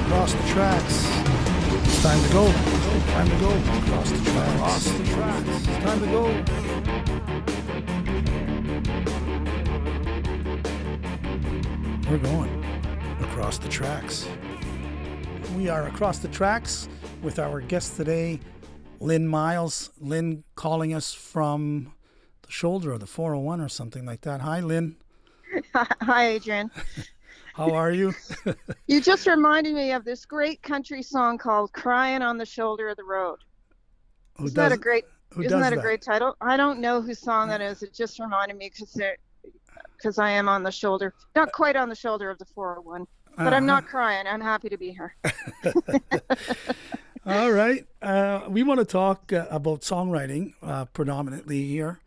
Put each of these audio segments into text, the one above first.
Across the tracks. It's time to go. Time to go. Across the tracks. Across the tracks. It's time to go. We're going across the tracks. We are across the tracks with our guest today, Lynn Miles. Lynn calling us from the shoulder of the 401 or something like that. Hi, Lynn. Hi, Adrian. How are you? You just reminded me of this great country song called "Crying on the Shoulder of the Road." Isn't that a great title? I don't know whose song that is. It just reminded me because I am on the shoulder, not quite on the shoulder of the 401, but I'm not crying. I'm happy to be here. All right. We want to talk about songwriting predominantly here.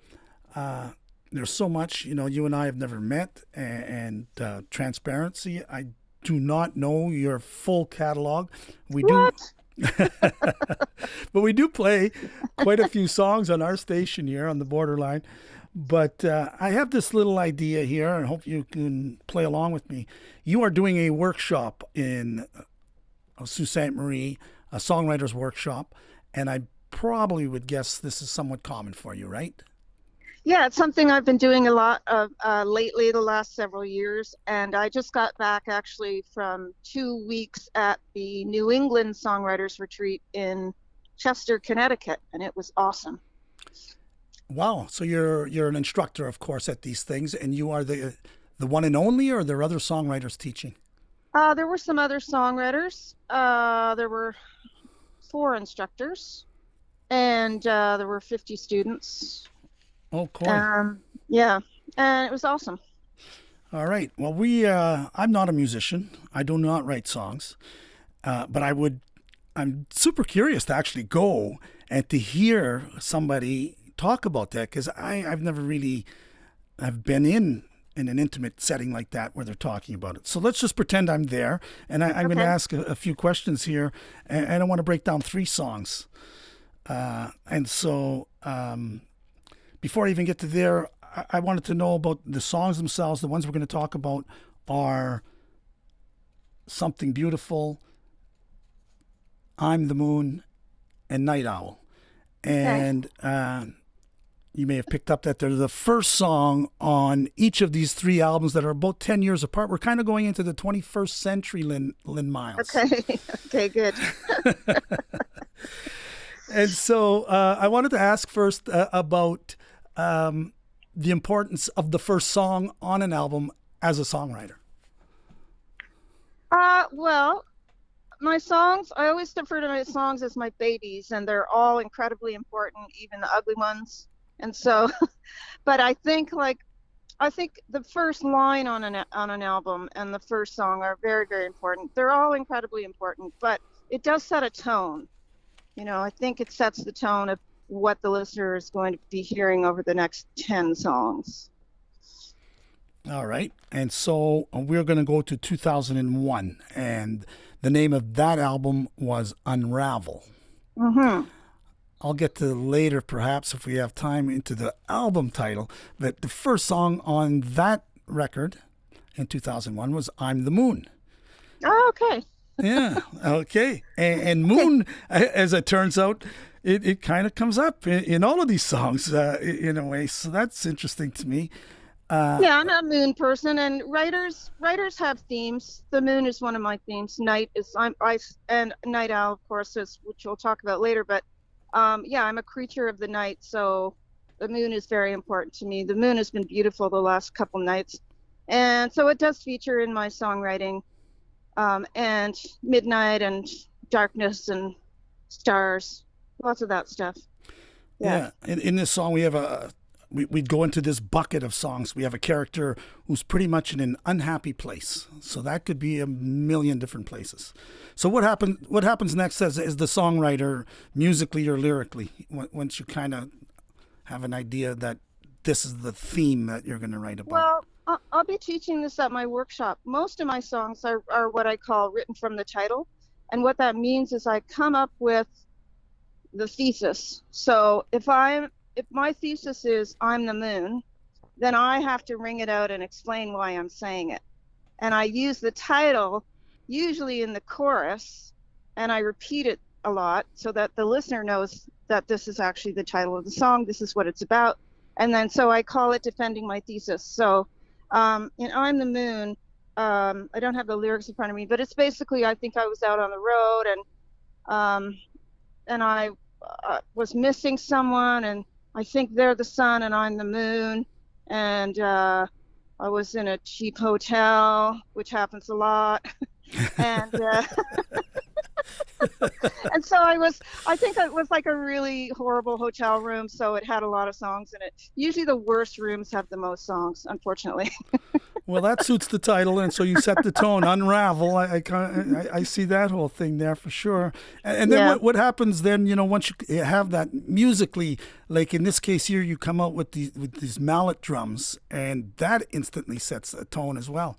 There's so much, you and I have never met, and transparency. I do not know your full catalog. What? But we do play quite a few songs on our station here on the borderline. But I have this little idea here, and hope you can play along with me. You are doing a workshop in Sault Ste. Marie, a songwriter's workshop, and I probably would guess this is somewhat common for you, right? Yeah, it's something I've been doing a lot of lately, the last several years. And I just got back actually from 2 weeks at the New England Songwriters Retreat in Chester, Connecticut, and it was awesome. Wow. So you're an instructor, of course, at these things, and you are the one and only, or are there other songwriters teaching? There were some other songwriters. There were 4 instructors, and there were 50 students. Oh, cool. Yeah, and it was awesome. All right. Well, I'm not a musician. I do not write songs, but I'm super curious to actually go and to hear somebody talk about that, because I've never really have been in an intimate setting like that where they're talking about it. So let's just pretend I'm there, and I'm going to ask a few questions here, and I want to break down 3 songs. And so before I even get to there, I wanted to know about the songs themselves. The ones we're going to talk about are Something Beautiful, I'm the Moon, and Night Owl. And you may have picked up that they're the first song on each of these 3 albums that are about 10 years apart. We're kind of going into the 21st century, Lynn Miles. Okay, good. And so I wanted to ask first about the importance of the first song on an album as a songwriter. Well, my songs, I always refer to my songs as my babies, and they're all incredibly important, even the ugly ones. And so, but I think the first line on an album and the first song are very, very important. They're all incredibly important, but it does set a tone. I think it sets the tone of what the listener is going to be hearing over the next 10 songs. All right. And so we're going to go to 2001, and the name of that album was Unravel. Mm-hmm. I'll get to later, perhaps, if we have time, into the album title. But the first song on that record in 2001 was I'm the Moon. Oh, okay. Yeah, okay. And Moon, as it turns out, it kind of comes up in all of these songs in a way. So that's interesting to me. Yeah, I'm a moon person, and writers have themes. The moon is one of my themes. Night is and Night Owl, of course, which we'll talk about later. But yeah, I'm a creature of the night, so the moon is very important to me. The moon has been beautiful the last couple nights, and so it does feature in my songwriting. And midnight and darkness and stars, lots of that stuff. Yeah. In this song, we have we'd go into this bucket of songs. We have a character who's pretty much in an unhappy place. So that could be a million different places. So what happens next as the songwriter, musically or lyrically, once you kind of have an idea that this is the theme that you're going to write about? Well, I'll be teaching this at my workshop. Most of my songs are what I call written from the title. And what that means is I come up with the thesis. So if I'm if my thesis is I'm the moon, then I have to ring it out and explain why I'm saying it. And I use the title usually in the chorus, and I repeat it a lot so that the listener knows that this is actually the title of the song, this is what it's about. And then so I call it Defending My Thesis. So in I'm the Moon, I don't have the lyrics in front of me, but it's basically, I think I was out on the road and I was missing someone, and I think they're the sun and I'm the moon, and I was in a cheap hotel, which happens a lot, and and so I think it was like a really horrible hotel room, so it had a lot of songs in it. Usually the worst rooms have the most songs, unfortunately. Well, that suits the title, and so you set the tone. Unravel. I see that whole thing there for sure. And then Yeah. what happens then? You know, once you have that musically, like in this case here, you come out with these mallet drums, and that instantly sets a tone as well.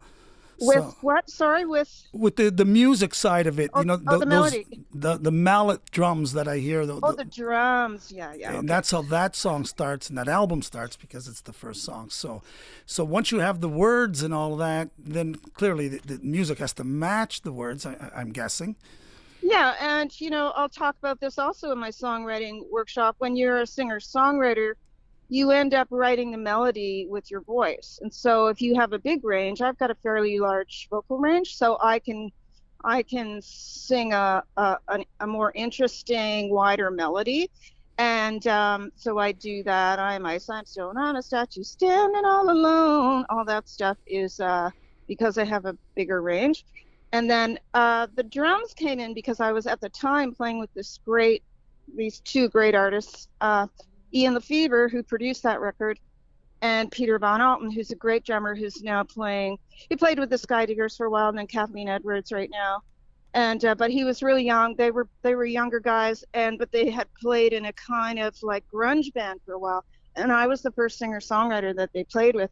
With what? Sorry, with the music side of it, you know, the melody. the mallet drums that I hear. The drums. Yeah. And Okay. that's how that song starts and that album starts, because it's the first song. So once you have the words and all of that, then clearly the music has to match the words, I'm guessing. Yeah, and I'll talk about this also in my songwriting workshop. When you're a singer-songwriter, you end up writing the melody with your voice. And so if you have a big range, I've got a fairly large vocal range, so I can sing a more interesting, wider melody. And so I do that. I'm ice, I'm stone, I'm a statue standing all alone. All that stuff is because I have a bigger range. And then the drums came in because I was at the time playing with these two great artists, Ian Lefevre, who produced that record, and Peter Van Alten, who's a great drummer who's now he played with the Skydiggers for a while, and then Kathleen Edwards right now. And but he was really young. They were younger guys, but they had played in a kind of like grunge band for a while. And I was the first singer-songwriter that they played with.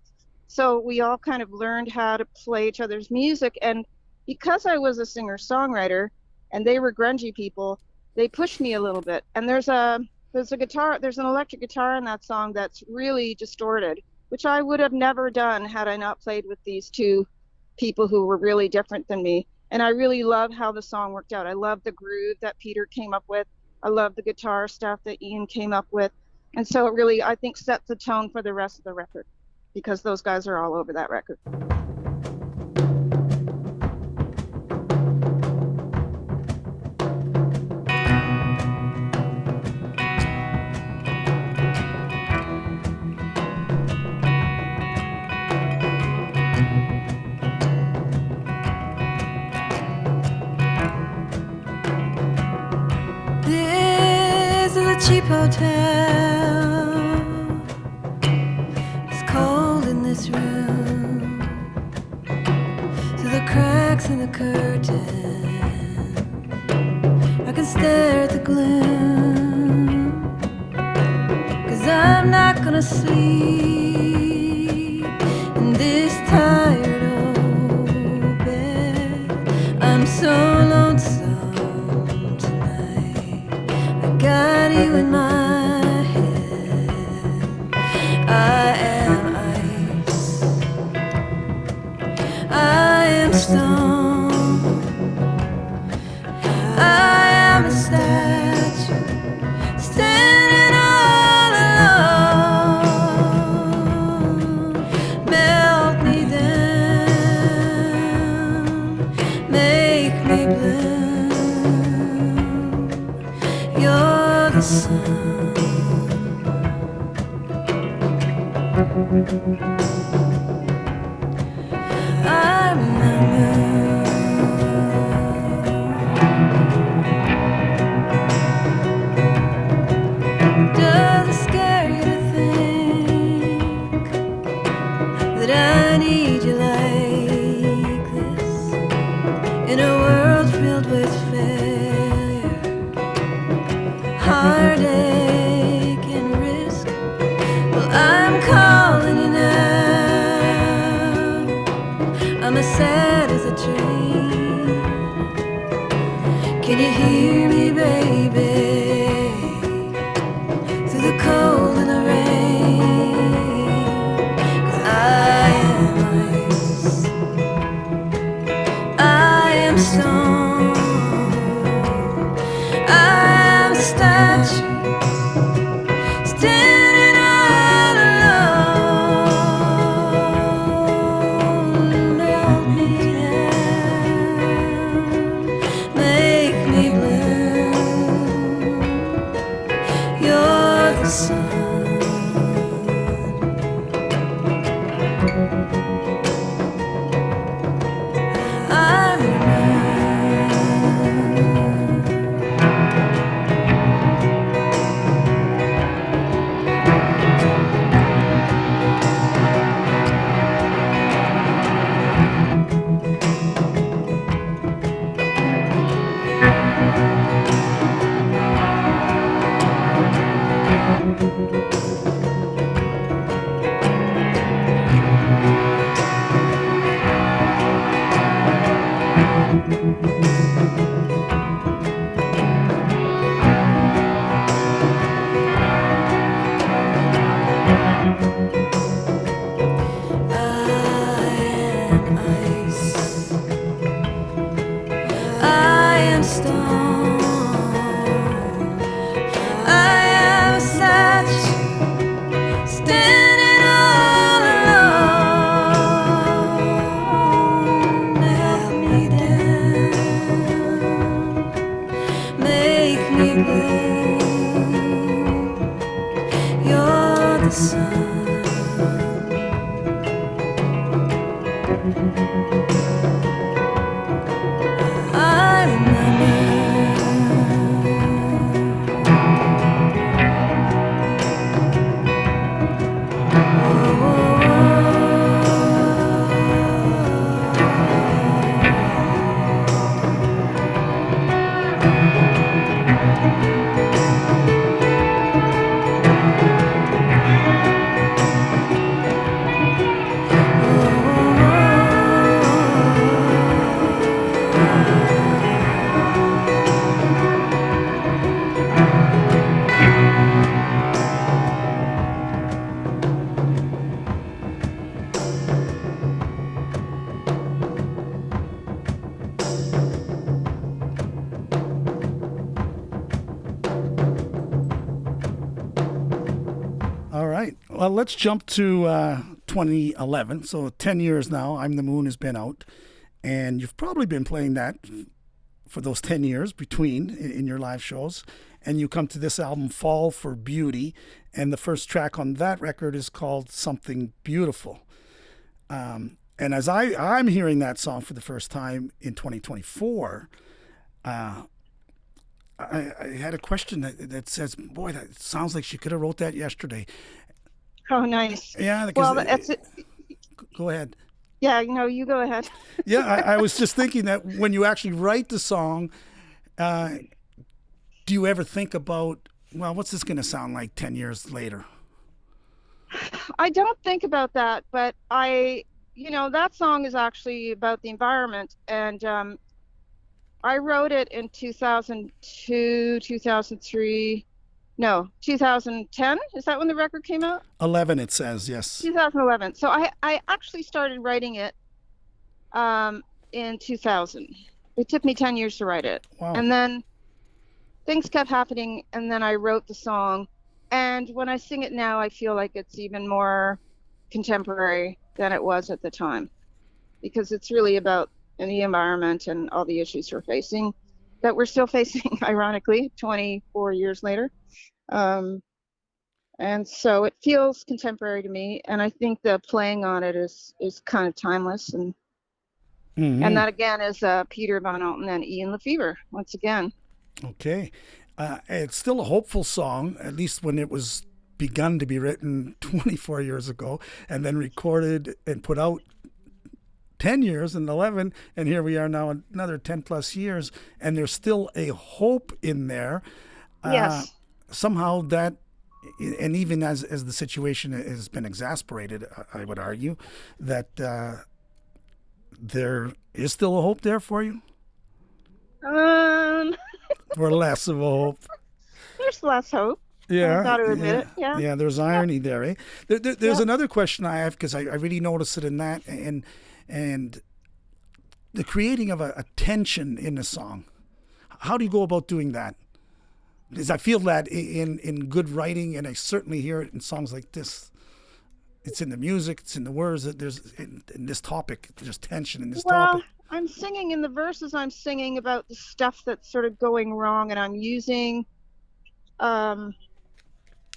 So we all kind of learned how to play each other's music. And because I was a singer-songwriter and they were grungy people, they pushed me a little bit. And there's an electric guitar in that song that's really distorted, which I would have never done had I not played with these two people who were really different than me. And I really love how the song worked out. I love the groove that Peter came up with. I love the guitar stuff that Ian came up with. And so it really, I think, sets the tone for the rest of the record, because those guys are all over that record. Cheap hotel. It's cold in this room, through the cracks in the curtain I can stare at the gloom, 'cause I'm not gonna sleep in this tired old bed. I'm so lonesome. Got you in my head. I am ice, I am stone, I am a statue standing all alone. Melt me down, make me blue. You're the sun. I'm the moon. Does it scare you to think that I need you like this, in a world filled with failure, heartache and risk? Well, I'm calling you now. I'm as sad as a train. Can you hear me, baby? Through the cold and the All right. Well, let's jump to 2011. So 10 years now, I'm the Moon has been out. And you've probably been playing that for those 10 years between in your live shows. And you come to this album, Fall for Beauty. And the first track on that record is called Something Beautiful. And as I'm hearing that song for the first time in 2024, I had a question that says, boy, that sounds like she could have wrote that yesterday. Oh, nice. Yeah. Well, that's it. Go ahead. Yeah, no, you go ahead. Yeah, I was just thinking that when you actually write the song, do you ever think about, well, what's this going to sound like 10 years later? I don't think about that, but that song is actually about the environment. And I wrote it in 2002, 2003, no, 2010. Is that when the record came out? 11, it says, yes. 2011. So I actually started writing it in 2000. It took me 10 years to write it. Wow. And then things kept happening, and then I wrote the song. And when I sing it now, I feel like it's even more contemporary than it was at the time, because it's really about the environment and all the issues we're facing, that we're still facing, ironically, 24 years later. And so it feels contemporary to me, and I think the playing on it is kind of timeless, and and that again is Peter Van Alten and Ian Lefevre once again. Okay. It's still a hopeful song, at least when it was begun to be written 24 years ago, and then recorded and put out 10 years and 11, and here we are now another 10 plus years, and there's still a hope in there. Yes. Somehow that, and even as the situation has been exasperated, I would argue that there is still a hope there for you. Or less of a hope. There's less hope. Yeah, I got to admit it. Yeah. Yeah, there's irony there, eh? There's another question I have, because I really noticed it in that, and the creating of a tension in a song. How do you go about doing that? Because I feel that in good writing, and I certainly hear it in songs like this. It's in the music, it's in the words. That there's in this topic, there's tension in this topic. I'm singing in the verses. I'm singing about the stuff that's sort of going wrong, and I'm using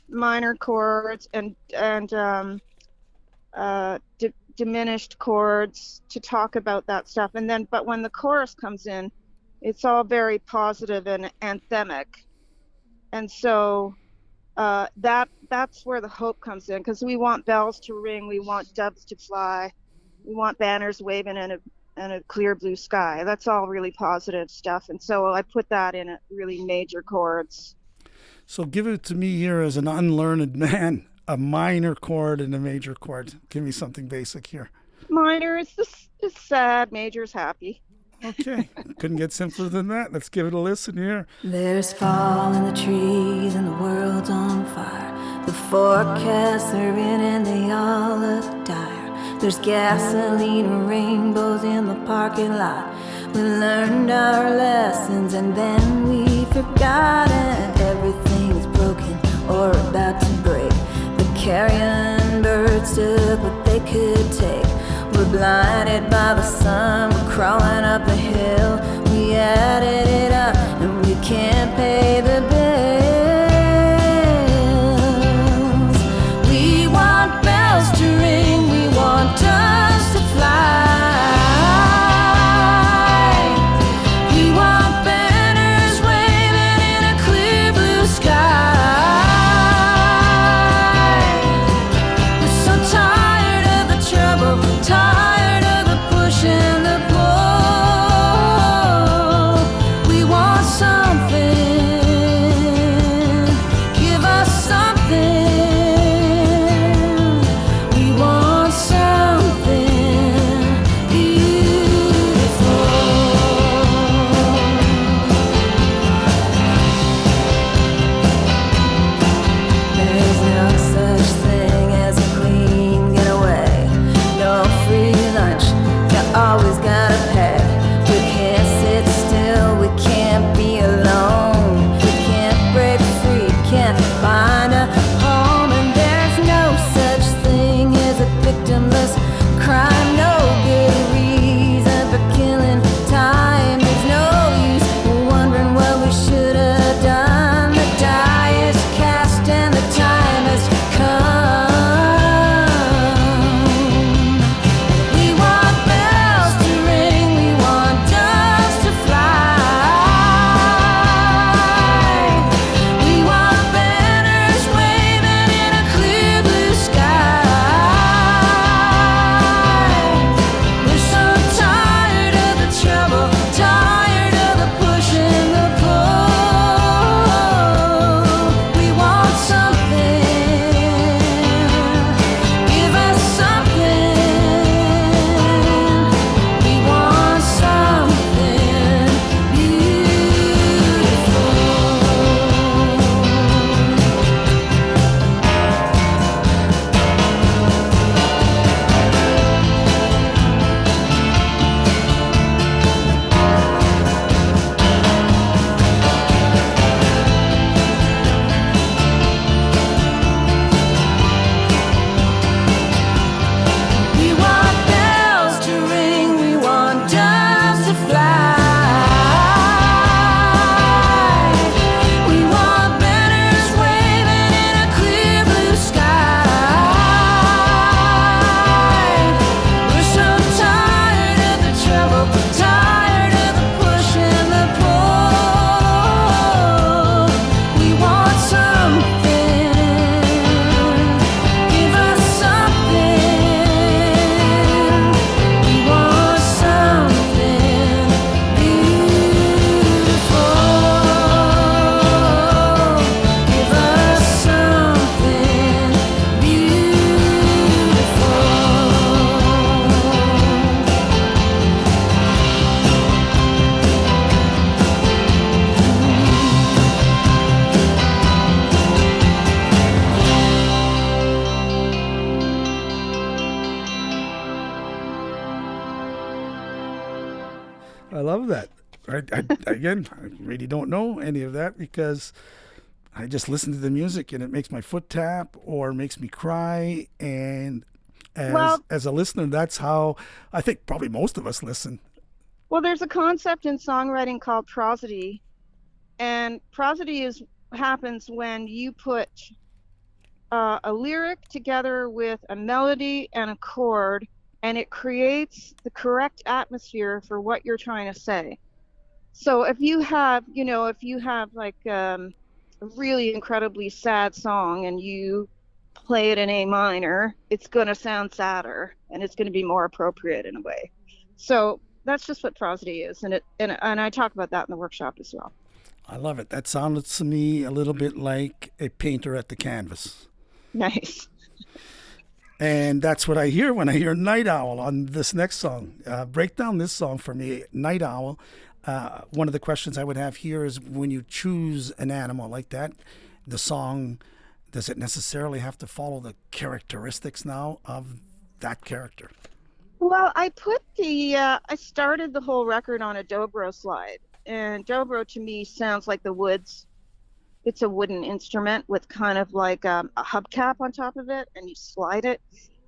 minor chords and diminished chords to talk about that stuff. And then, but when the chorus comes in, it's all very positive and anthemic. And so that's where the hope comes in, because we want bells to ring, we want doves to fly, we want banners waving in a clear blue sky. That's all really positive stuff. And so I put that in at really major chords. So give it to me here as an unlearned man, a minor chord and a major chord. Give me something basic here. Minor is sad, major is happy. Okay, couldn't get simpler than that. Let's give it a listen here. There's fall in the trees and the world's on fire. The forecasts are in and they all look dire. There's gasoline and rainbows in the parking lot. We learned our lessons and then we forgot it. Everything's broken or about to break. The carrion birds took what they could take. We're blinded by the sun, we're crawling up the hill. We added it up and we can't pay the bills. We want bells to ring, we want doves to fly. We want banners waving in a clear blue sky. We're so tired of the trouble, tired of the push and the pull. We want something, give us something. We want something beautiful. There's no such thing as a clean getaway. No free lunch, you always gotta pay. We can't sit still, we can't be alone. We can't break free, can't find a home. And there's no such thing as a victimless crime. No good reason for killing time. There's no use wondering what we should have done. The die is cast and the time has come. We want bells to ring, we want doves to fly. We want banners waving in a clear blue sky. We're so tired of the trouble, tired of the push and the pull. We want something, give us something. We want something beautiful. We want bells to ring, we want doves to fly. We want banners waving in a clear blue sky. We're so tired of the trouble, tired of the push and the pull. We want something, give us something. We want something beautiful. Give us something beautiful. I love that. Again, I really don't know any of that because I just listen to the music and it makes my foot tap or makes me cry. And Well- as a listener, that's how I think probably most of us listen. Well, there's a concept in songwriting called prosody, and prosody happens when you put a lyric together with a melody and a chord, and it creates the correct atmosphere for what you're trying to say. So if you have, like a really incredibly sad song and you play it in A minor, it's going to sound sadder and it's going to be more appropriate in a way. So that's just what prosody is, and I talk about that in the workshop as well. I love it. That sounded to me a little bit like a painter at the canvas. Nice. And that's what I hear when I hear Night Owl on this next song. Break down this song for me, Night Owl. One of the questions I would have here is, when you choose an animal like that, the song, does it necessarily have to follow the characteristics now of that character? Well, I started the whole record on a dobro slide, and dobro to me sounds like the woods. It's a wooden instrument with kind of like a hubcap on top of it, and you slide it,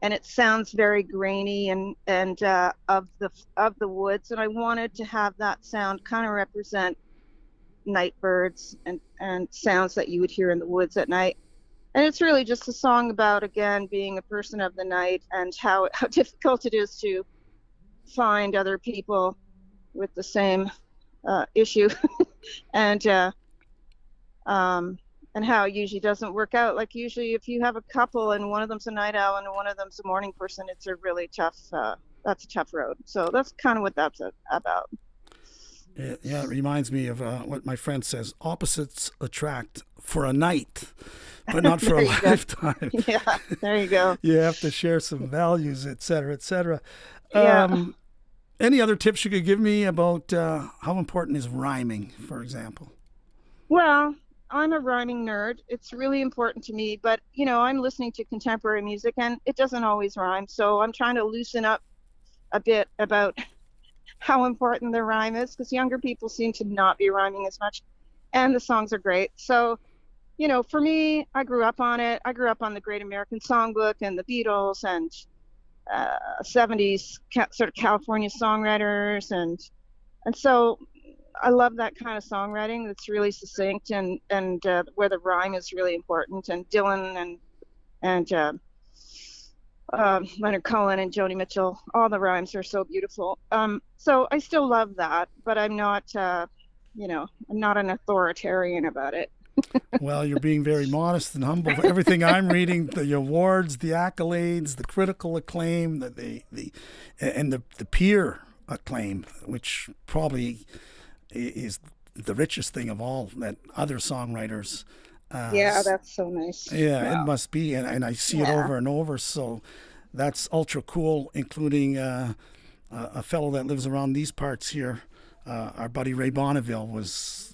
and it sounds very grainy and of the woods. And I wanted to have that sound kind of represent night birds and sounds that you would hear in the woods at night. And it's really just a song about, again, being a person of the night and how difficult it is to find other people with the same issue, and how it usually doesn't work out. Like, usually if you have a couple and one of them's a night owl and one of them's a morning person, it's a really tough, that's a tough road. So that's kind of what that's about. Yeah, it reminds me of what my friend says: opposites attract for a night, but not for a lifetime. Yeah, there you go. You have to share some values, et cetera, et cetera. Yeah. Any other tips you could give me about how important is rhyming, for example? Well, I'm a rhyming nerd. It's really important to me, but I'm listening to contemporary music and it doesn't always rhyme. So I'm trying to loosen up a bit about how important the rhyme is, because younger people seem to not be rhyming as much, and the songs are great. So, for me, I grew up on it. I grew up on the Great American Songbook and the Beatles and 70s sort of California songwriters, and so I love that kind of songwriting that's really succinct and where the rhyme is really important. And Dylan and Leonard Cohen and Joni Mitchell, all the rhymes are so beautiful. So I still love that, but I'm not, I'm not an authoritarian about it. Well, you're being very modest and humble. Everything I'm reading, the awards, the accolades, the critical acclaim, the peer acclaim, which probably is the richest thing of all, that other songwriters. Yeah, that's so nice. Yeah, wow. It must be, and I see it over and over. So that's ultra cool, including a fellow that lives around these parts here. Our buddy Ray Bonneville was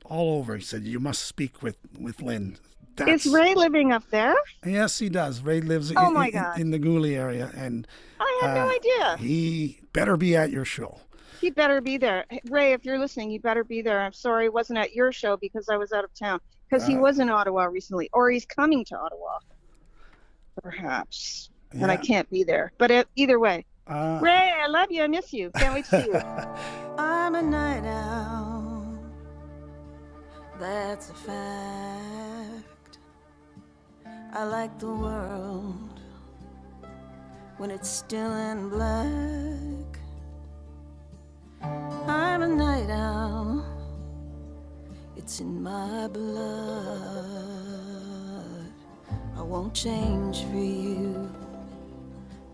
all over. He said, "You must speak with Lynn." Is Ray living up there? Yes, he does. Ray lives in the Gooley area, and I had no idea. He better be at your show. He better be there. Ray, if you're listening, you better be there. I'm sorry I wasn't at your show because I was out of town. Because he was in Ottawa recently, or he's coming to Ottawa, perhaps. Yeah. And I can't be there. But either way, Ray, I love you. I miss you. Can't wait to see you. I'm a night owl. That's a fact. I like the world when it's still in black. I'm a night owl. It's in my blood. I won't change for you.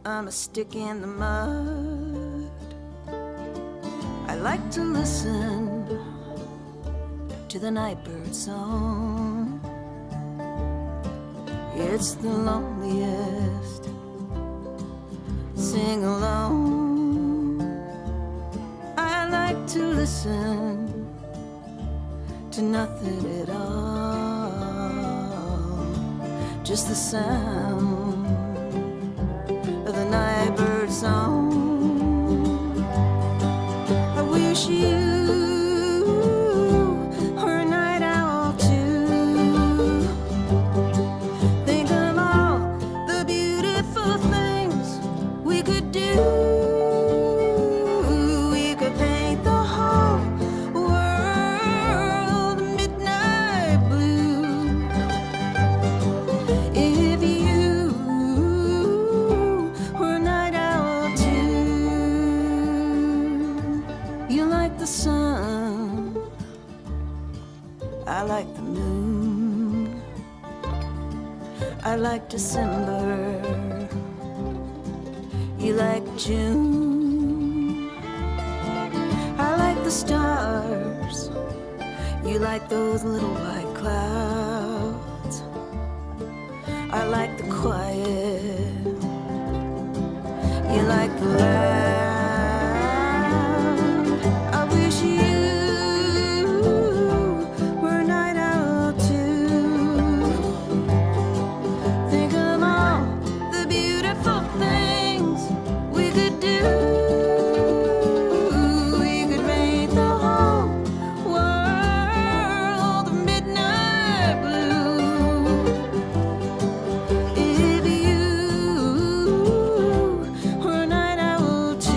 I'm a stick in the mud. I like to listen to the nightbird song. It's the loneliest. Sing along. I like to listen to nothing at all, just the sound of the nightbird song. I wish you were a night owl too. Think of all the beautiful things we could do. I like December. You like June. I like the stars. You like those little white clouds. I like the quiet. You like the loud. I wish you were a night owl too. Think of all the beautiful things we could do. We could make the whole world midnight blue. If you were a night owl too.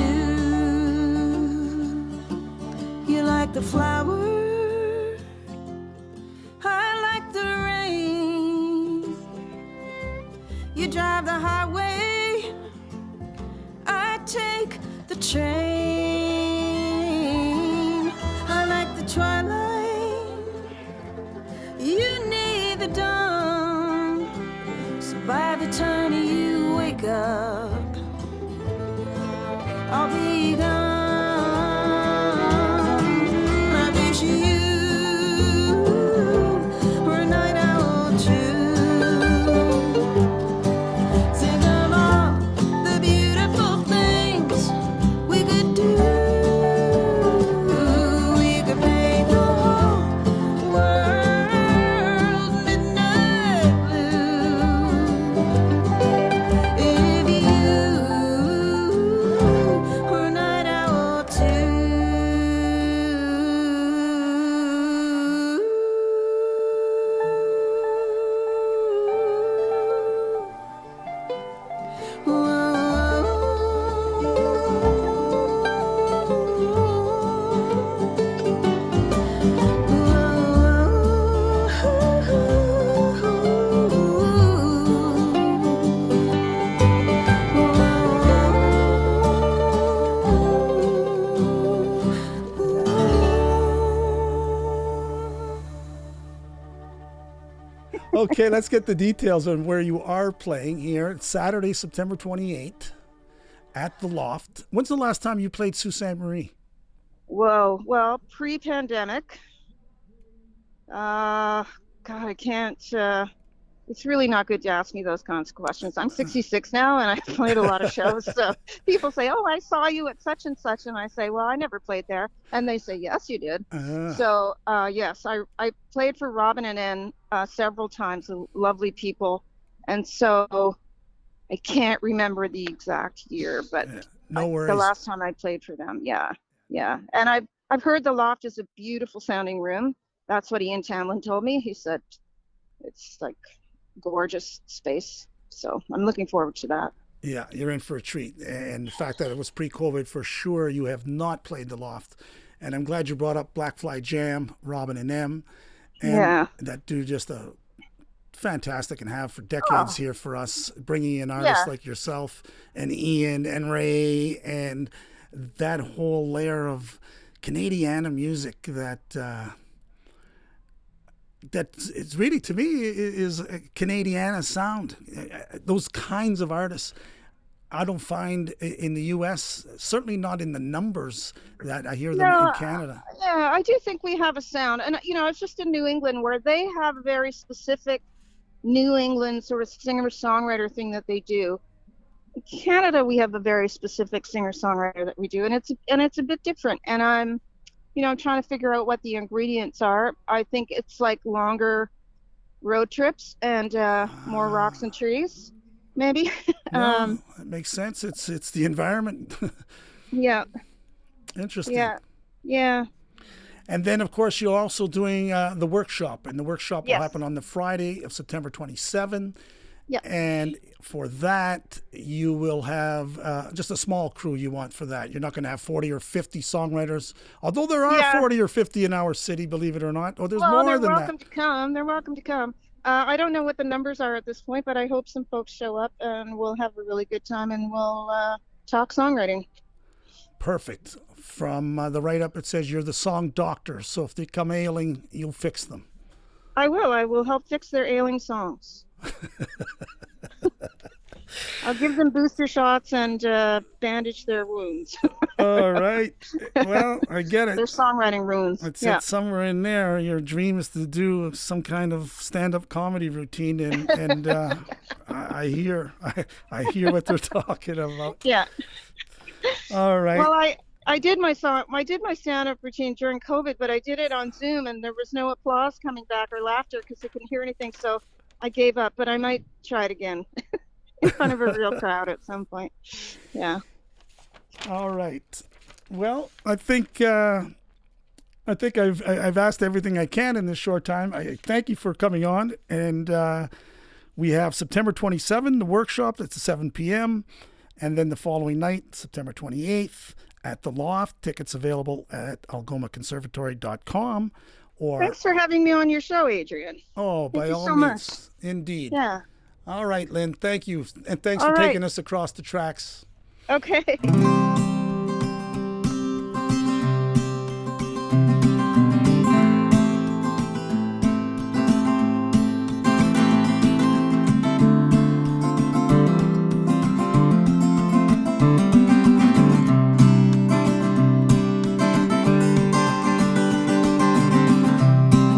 You like the flowers. I like the rain. You drive the highway. I take the train. I like the twilight. You need the dawn. So by the time you wake up, I'll be gone. I wish you were a night owl too. Think of all the beautiful things we could do. We could make the whole world midnight blue. If you were a night owl too. Okay, let's get the details on where you are playing here. It's Saturday, September 28th at the Loft. When's the last time you played Sault Ste. Marie? Whoa, well, pre-pandemic. God, I can't. It's really not good to ask me those kinds of questions. I'm 66 now, and I've played a lot of shows. So people say, "Oh, I saw you at such and such," and I say, "Well, I never played there." And they say, "Yes, you did." So yes, I played for Robin and Ann several times. Lovely people, and so I can't remember the exact year, but No worries. the last time I played for them, yeah. And I've heard the Loft is a beautiful sounding room. That's what Ian Tamlin told me. He said it's like gorgeous space. So I'm looking forward to that. Yeah, you're in for a treat. And the fact that it was pre-COVID, for sure you have not played the Loft. And I'm glad you brought up Black Fly Jam, Robin and M. And Yeah. that do just a fantastic and have for decades here for us, bringing in artists like yourself and Ian and Ray and that whole layer of Canadiana music that it's really, to me, is a Canadiana sound. Those kinds of artists I don't find in the U.S., certainly not in the numbers that I hear them in Canada. Yeah, I do think we have a sound. And, you know, it's just in New England where they have a very specific New England sort of singer-songwriter thing that they do. In Canada, we have a very specific singer-songwriter that we do, and it's a bit different. And I'm trying to figure out what the ingredients are. I think it's like longer road trips and more rocks and trees, maybe. No, that makes sense. It's the environment. Yeah. Interesting. Yeah. And then, of course, you're also doing the workshop, and the workshop will Yes. happen on the Friday of September 27. Yeah. And for that, you will have just a small crew you want for that. You're not going to have 40 or 50 songwriters, although there are 40 or 50 in our city, believe it or not. Or there's more than that. They're welcome to come. They're welcome to come. I don't know what the numbers are at this point, but I hope some folks show up and we'll have a really good time and we'll talk songwriting. Perfect. From the write-up, it says you're the song doctor. So if they come ailing, you'll fix them. I will. I will help fix their ailing songs. I'll give them booster shots and bandage their wounds. All right. Well, I get Their it. songwriting wounds. It's Yeah. somewhere in there. Your dream is to do some kind of stand-up comedy routine, and I hear what they're talking about. Yeah. All right. Well, I did my stand-up routine during COVID, but I did it on Zoom, and there was no applause coming back or laughter because I couldn't hear anything. So I gave up, but I might try it again in front of a real crowd at some point. Yeah. All right. Well, I think I've asked everything I can in this short time. I thank you for coming on, and we have September 27th, the workshop. That's at 7 p.m. And then the following night, September 28th, at the Loft. Tickets available at algomaconservatory.com. Or Thanks for having me on your show, Adrian. oh, by you all so means, much. indeed. Yeah. All right, Lynn. Thank you, and thanks All for right. taking us across the tracks. Okay.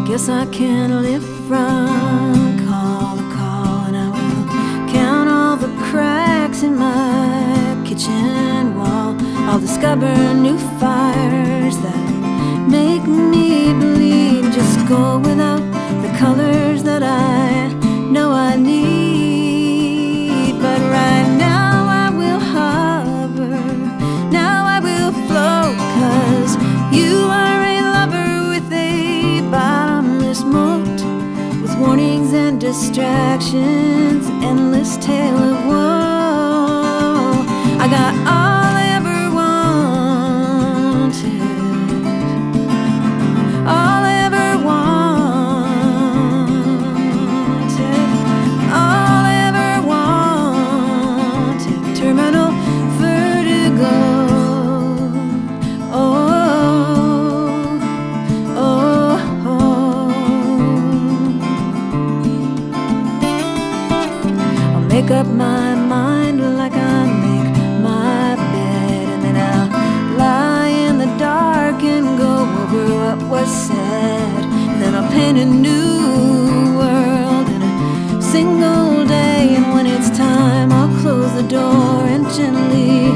Guess I can live from call to call, and I will count all the cracks in my kitchen wall. I'll discover new fires that make me bleed. Just go without the colors that I know I need. But right now I will hover, now I will float, 'cause you are a lover with a bottomless moat, with warnings and distractions, endless tale of woe. I got all I ever wanted, all I ever wanted, all I ever wanted. Terminal vertigo. Make up my mind like I make my bed, and then I'll lie in the dark and go over what was said. And then I'll paint a new world in a single day, and when it's time I'll close the door and gently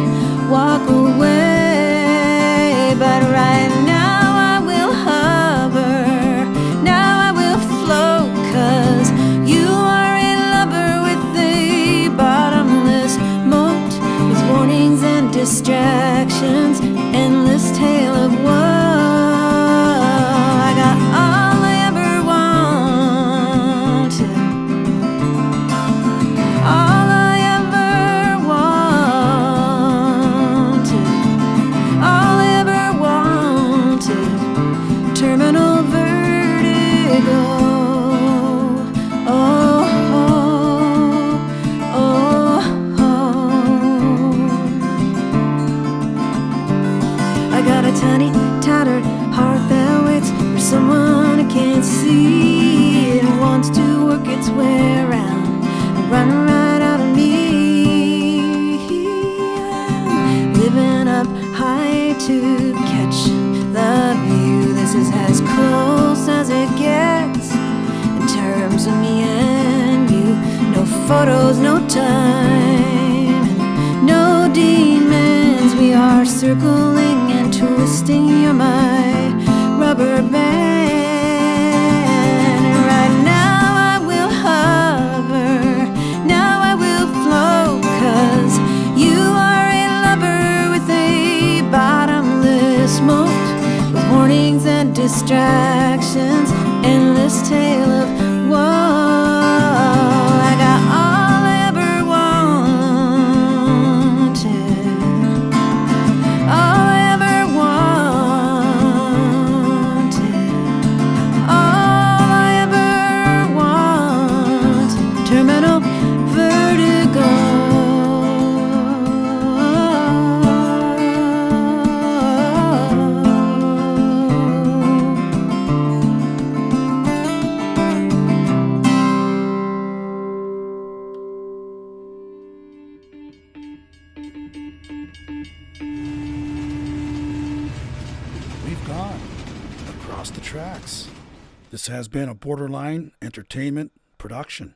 walk away. But right now I will hover, now I will float, 'cause you are a lover with a bottomless moat, with warnings and distractions, endless tale of woe. I got all I ever wanted, all I ever wanted, all I ever wanted. Terminal vertigo. Oh, oh, oh, oh. I got a tiny, tattered heart that waits for someone I can't see. It wants to work its way around and run right out of me. Living up high to catch the view. This is as close as it gets in terms of me and you. No photos, no time, and no demons. We are circling and twisting. You're my rubber band. And right now I will hover, now I will float, 'cause you are a lover with a bottomless moat, with warnings and distractions, endless tale of woe. I got all I ever wanted, all I ever wanted, all I ever wanted. Terminal vertigo. tracks. This has been a Borderline Entertainment production.